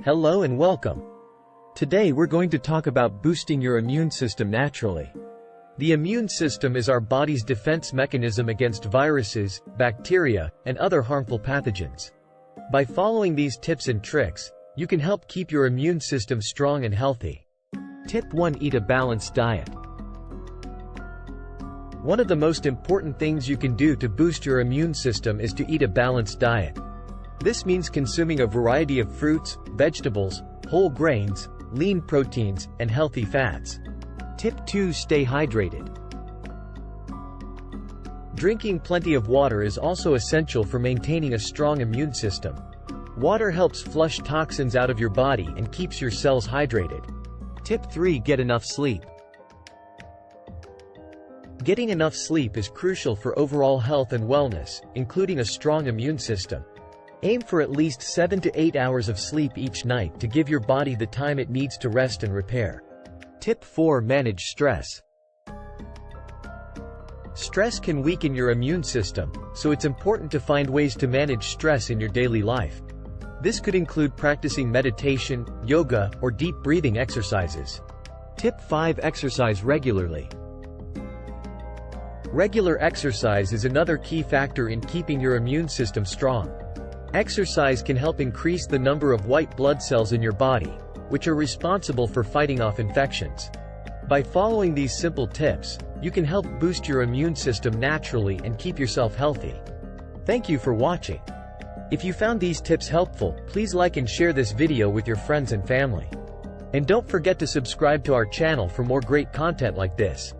Hello and welcome. Today we're going to talk about boosting your immune system naturally. The immune system is our body's defense mechanism against viruses, bacteria, and other harmful pathogens. By following these tips and tricks, you can help keep your immune system strong and healthy. Tip 1: Eat a balanced diet. One of the most important things you can do to boost your immune system is to eat a balanced diet. This means consuming a variety of fruits, vegetables, whole grains, lean proteins, and healthy fats. Tip 2: Stay hydrated. Drinking plenty of water is also essential for maintaining a strong immune system. Water helps flush toxins out of your body and keeps your cells hydrated. Tip 3: Get enough sleep. Getting enough sleep is crucial for overall health and wellness, including a strong immune system. Aim for at least 7 to 8 hours of sleep each night to give your body the time it needs to rest and repair. Tip 4: Manage stress. Stress can weaken your immune system, so it's important to find ways to manage stress in your daily life. This could include practicing meditation, yoga, or deep breathing exercises. Tip 5: Exercise regularly. Regular exercise is another key factor in keeping your immune system strong. Exercise can help increase the number of white blood cells in your body, which are responsible for fighting off infections. By following these simple tips, you can help boost your immune system naturally and keep yourself healthy. Thank you for watching. If you found these tips helpful, please like and share this video with your friends and family. And don't forget to subscribe to our channel for more great content like this.